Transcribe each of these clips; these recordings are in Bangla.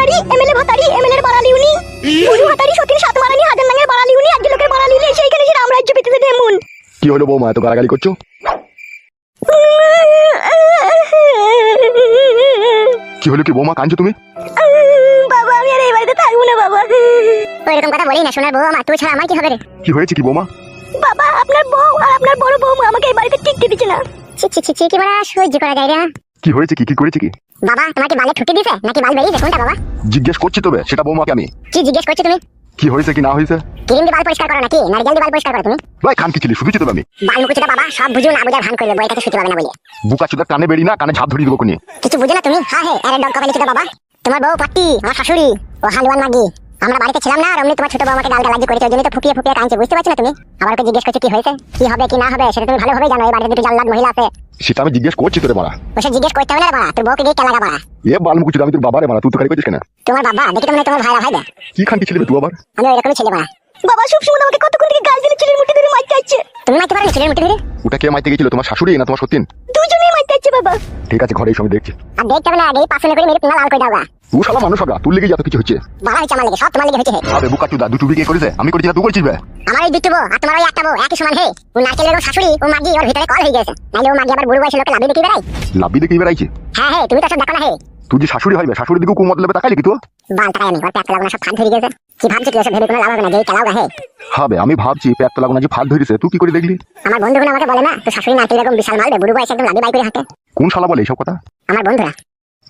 ভাতারি এমএলএ ভাতারি এমএলএ এর বাড়ালি উনি বুড়ি ভাতারি সতীন সাত মারানি হাজার নাঙ্গের বাড়ালি উনি আজ লোকের বাড়ালি লে সেইখানে সে রামরাজ্য পেতে দেমুন। কি হলো বৌমা, এত গালাগালি করছো? কি হলো কি বৌমা, কাঁদছো তুমি? বাবা আমি আর এই বাড়িতে থাকবো না বাবা। ওইরকম কথা বলি না সোনার বউ, আমার তুই ছাড়া আমার কি হবে রে? কি হয়েছে কি বৌমা? বাবা আপনার বউ আর আপনার বড় বউ আমাকে এই বাড়িতে টিকতে দিচ্ছে না। ছি ছি ছি ছি, কি বলা সহ্য করা যায় রে? কি হয়েছে কি, কি করেছে কি? বাবা তোমার কি বালে ঠুকে দিছে নাকি বাল বেরিয়েছে কোনটা বাবা? জিজ্ঞেস করছি তবে সেটা বৌমাকে আমি। কি জিজ্ঞেস করছো তুমি? কি হয়েছে কি না হয়েছে? ক্রিম দিয়ে বাল পরিষ্কার করো নাকি নারকেল দিয়ে বাল পরিষ্কার করো তুমি? ভাই খান কি ছিলি শুধু তবে আমি বাল মুকুচিটা বাবা সব বুঝো না বুঝার ভান করবে, বইটাকে শুতে পাবে না বলে। বুকা চুদার কানে বেরি না, কানে ঝাপ ধরিয়ে দেবো কোনি। কিছু বুঝো না তুমি? হ্যাঁ হ্যাঁ আরে ডগ কবে লিখিত বাবা। তোমার বউ পাট্টি আমার শাশুড়ি ও হালুয়ান মাগি। আমরা বাড়িতে ছিলাম না আর অমনি তোমার ছোট বউ আমাকে গালগালাজি করেছে, ওই জন্য তো ফুপিয়ে ফুপিয়ে কাঁদছে, বুঝতে পারছো না তুমি? আবার ওকে জিজ্ঞেস করছো কি হয়েছে কি হবে কি না হবে সেটা তুমি ভালোভাবে জানো। এই বাড়িতে দুটো জাল্লাদ মহিলা আছে। সেটা আমি জিজ্ঞেস করছি তোরে মারা। ওসব জিজ্ঞেস করতে হবে না বাবা, তোর বউকে দিয়ে কেলাগা বাড়া। এ বালমুখ চুদা, আমি তোর বাবারে মারা, তুই তো খালি করছিস কেন? তোমার বাবা দেখি তো মানে তোমার ভাইরা ভাই দে। কি খান কি ছিলি তুই আবার? আমি এরকমই ছেলে বাড়া। বাবা সব সময় আমাকে কতক্ষণ থেকে গাল দিলে ছেলের মুঠি ধরে মারতে চাইছে। তুমি মারতে পারো ছেলের মুঠি ধরে? ওটা কে মাইতে গেছিল, তোমার শাশুড়ি না তোমার সতীন? দুজনেই মারতে চাইছে বাবা। ঠিক আছে ঘরে এই সময় দেখছি। আর দেখতে হবে না, আগে পাশে করে মেরে পুঙ্গা লাল করে দাওগা। তুই শালা মানুষ হগা, তোর লেগে যত কিছু হচ্ছে। বাবা হচ্ছে আমার লেগে, সব তোমার লেগে হচ্ছে। আবে বুকা চুদা, দুটো বিয়ে করেছে আমি করেছি না তুই করেছিস বে? আমার এই দুটো বউ আর তোমার ওই একটা বউ একই সমান হে। ও নারকেলের শাশুড়ি ও মাগি ওর ভিতরে কল হয়ে গেছে, নাইলে ও মাগি আবার বুড়ো বয়সে লোকে লাভি দেখি বেড়াই। লাভি দেখি বেড়াইছে? হ্যাঁ হ্যাঁ তুমি তো সব দেখো না হে। তুই যে শাশুড়ি হইবে শাশুড়ির দিকে কুমত লেবে তাকাইলি কি তুই? বাল টাকায় আমি ওর পেট লাগা না সব ফাঁদ ধরে গেছে। কি ভাবছিস তুই? এসব ভেবে কোনো লাভ হবে না, যেই কেলাও হে। হবে আমি ভাবছি পেট তো লাগুনা যে ফাল ধরিছে, তুই কি করে দেখলি? আমার বন্ধুগুলো আমাকে বলে না তো শাশুড়ি নারকেল এরকম বিশাল মালবে, বুড়ো বয়সে একদম লাভি বাই করে হাঁটে। কোন শালা বলে এইসব কথা? আমার বন্ধুরা।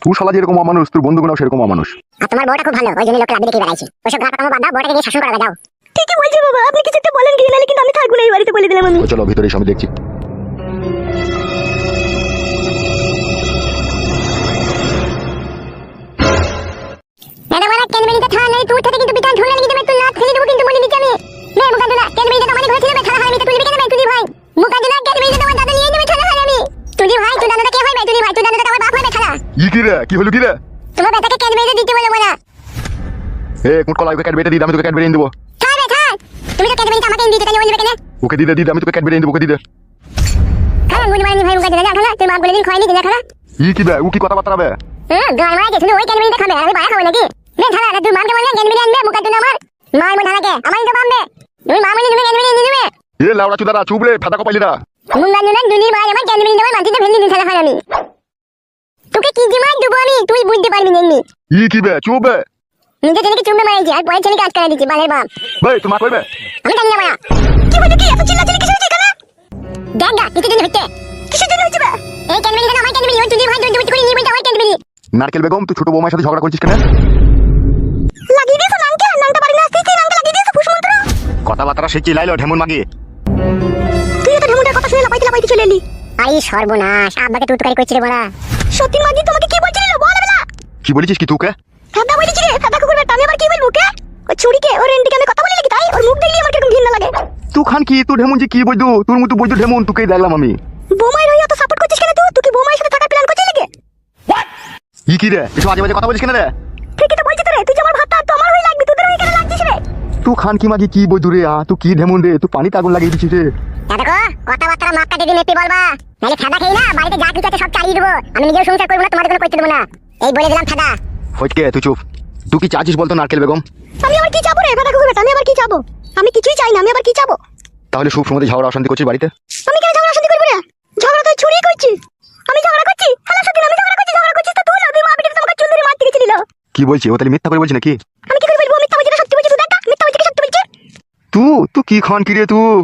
তুই শালা যেরকম অমানুষ তোর বন্ধুগুলো সেরকম অমানুষ। আর তোমার বউটা খুব ভালো, ওই জন্য লোকে লাভি দেখি বেড়াইছে। ওসব গাটা কামো বাদ দাও, বউটাকে নিয়ে শাসন করা যাও। ঠিকই বলছি বাবা, আপনি কিছু একটা বলেন কি নালে কিন্তু আমি থাকবো না এই বাড়িতে, বলে দিলাম আমি। চলো ভিতরে এসে আমি দেখছি। দাদা মারা কেন মেরিতে থানা নেই তুই থেকে কিন্তু বিটাল ঝুলে লাগি দেবে, তুই না খেলি দেবো কিন্তু বলে দিচ্ছি আমি। নে মুকাদনা কেন মেরিতে তোমার ঘরে ছিল থানা হারামি তো তুই কেন ভাই তুই ভাই? মুকাদনা কেন মেরিতে তোমার দাদা নিয়ে যাবে থানা হারামি। তুই ভাই তুই দাদাটা কে হয় ভাই? তুই ভাই তুই দাদাটা আমার বাপ হবে থানা। কি রে কি হলো কি রে? তোমার বেটাকে কেন মেরিতে দিতে বলে বলা? এ কোন কলাই ওকে ক্যাট বেটে দি, আমি তোকে ক্যাট বেটে দেব। ছাড় রে ছাড়, তুমি তো কেন মেরিতে আমাকে দিতে তাই ওই কেন? ওকে দিদে দিদে আমি তোকে ক্যাট বেটে দেব, ওকে দিদে। খালা গুনি মানি ভাই মুকাদনা যা খালা, তুই মাপ বলে দিন খাইনি দিনা খালা। কি বে ও কি কথা বার্তা বে? গাল মারা গেছিল ওই কেন মেরিতে খাবে, আমি বাইরে খাবো নাকি? নে খালা তুই মামকে বললে কেন মেরি আনবে মুকাদনা আমার মার মন ঢালাকে আমার তো বামবে। তুই মামনি তুমি কেন মেরি নিয়ে নেবে? এ লাউড়া চুদারা চুপ রে, ফাটা কপাইলিরা। মুকাদনা দুনির ভাই আমার কেন মেরি দেওয়ার মাটিতে ফেলে দিন খালা হারামি। তোকে কি জিমাই দেবো আমি তুই বুঝতে পারবি না এমনি। কি বে চুপ বে? নিজে ছেলেকে চুমে মারাইছি আর পরের ছেলেকে কাজ করে দিচ্ছি বালের বাপ। ভাই তোমার কইবে? আমি জানি না মায়া। কি বলছো কি এত চিল্লাচিল্লি কিসের হচ্ছে এখানে? দেখ না কিছু দিন হচ্ছে। কিসের দিন হচ্ছে বে? এই ক্যানবেরি কেন আমার ক্যানবেরি ওই তুই ভাই তুই করে নিয়ে বলতে আমার ক্যানবেরি। নারকেল বেগম তুই ছোট বৌমার সাথে ঝগড়া করছিস কেন? লাগিয়ে দিয়েছো নাংকে, নাংটা বাড়ি না আসতেই তুই নাংকে লাগিয়ে দিয়েছো ফুসমন্ত্র। কথাবার্তা সে চিলাইলো ঢেমুন মাগি। তুই তো ঢেমুনটার কথা শুনে লাপাইতে চলে এলি। আরে সর্বনাশ, আব্বাকে তুতকারি করছিস রে বড়া। সত্যি মাগি তোমাকে কি বলছিল বল বেলা? কি বলেছিস কি তুকে? ফাদা বলেছি রে, ফাদা কুকুর বেটা, আমি আবার কি বলবো কে? ওই ছুরিকে ওর এন্টিকে আমি কথা বলি নাকি তাই? ওর মুখ দেখলি আমার কিরকম ঘৃণা লাগে। তুই খান কি তুই ঢেমুন যে কি বইদু তোর মতো বইদু ঢেমুন তোকেই দেখলাম আমি। বোমাই রই এত সাপোর্ট করছিস কেন তুই? তুই কি বোমাইর সাথে থাকার প্ল্যান করছিস নাকি? কি রে কিছু আজে বাজে কথা বলিস কেন রে? ঠিকই তো বলছিস তো রে, তুই যে আমার ভাতটা তো আমার হয়ে লাগবি, তোদের হয়ে কেন লাগছিস রে? তুই খান কি মাগি কি বইদু রে তুই কি ঢেমুন রে তুই পানিতে আগুন লাগিয়ে দিছিস রে। দেখো কথাবার্তা মাপটা দিদি মেপি বলবা, নালে ফাদা খেই না বাড়িতে যা কিছু আছে সব চালিয়ে দেবো। আমি নিজেও সংসার করবো না, তোমাদের কোনো করতে দেবো না, এই বলে দিলাম ফাদা। ফটকে তুই চুপ। তুই কি চাচ্ছিস বলতো নারকেল বেগম? আমি আবার কি চাবো রে ফাদা কুকুর বেটা? আমি আবার কি চাবো? আমি কিছুই চাই না, আমি আবার কি চাবো? তাহলে সব সময় ঝগড়া অশান্তি করছিস বাড়িতে? আমি কেন ঝগড়া শান্তি করবো রে? ঝগড়া তো ছুরি করছি। আমি ঝগড়া করছি? হ্যালো সত্যি আমি ঝগড়া করছিস তো তুই না? তুই মা বিটিকে তোমাকে চুল ধরে মারতে গেছিলি। কি বলছিস ও তাহলে মিথ্যা করে বলছিস নাকি? আমি কি করে বলবো মিথ্যা বলছি না সত্যি বলছি? তুই দেখ মিথ্যা বলছি কি সত্যি বলছি? তুই কি খান কি রে তুই?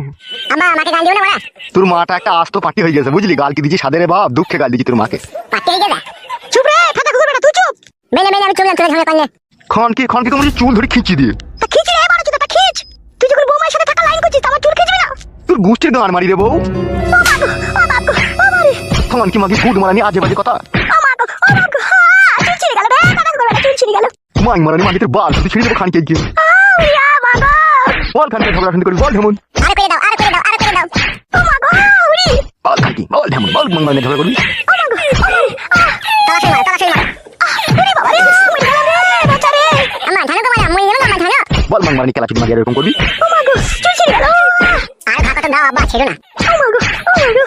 আমা আমাকে গাল দিও না বড়া। তোর মাটা একটা আস্ত পাটি হয়ে গেছে বুঝলি, গাল কি দিছিস সাদে রে বাপ, দুঃখে গাল দিছিস তোর মাকে। পাটি হয়ে গেছে? চুপ রে ফাদা কুকুর বেটা, তুই চুপ। মেলে আমি চললাম তোরা ঝগড়া করলে। খান কি তোমার চুল ধরে খিঁচি দিয়ে। তা খিচ রে এবারে চুদা, তা খিচ। তুই যখন বৌমার সাথে থাকা লাইন করছিস আমার চুল খিচবি না? তোর গুষ্টির গান মারি রে বউ। ও বাবা ও বাবা ও মারে। খান কি মাগি ফুড মারানি আজে বাজে কথা। ও বাবা চুল ছিঁড়ে গেল রে ফাদা কুকুর বেটা, চুল ছিঁড়ে গেল। মাই মারানি মাগি তোর বাল তুই ছিঁড়ে দেবো খান কে গিয়ে। ইয়া বাবা বল খান কে ঝগড়া অশান্তি করিস বল ঢেমুন। আরে করে দাও আরে করে দাও আরে করে দাও। ও বাবা উড়ি বল খান কি বল ঢেমুন বল মারানি ঝগড়া করবি। ও বাবা তালাশি মার উড়ি বাবা রে মরে গেল রে বাচ্চারে। আমার ধানো তো মারা মরে গেল আমার ধানো। বল মারানি খেলা চুদি মাগি এরকম করবি। ও মা গো চুল ছিঁড়ে গেল। আর ভাগটা দাও আব্বা ছেড়ো না। ও মা গো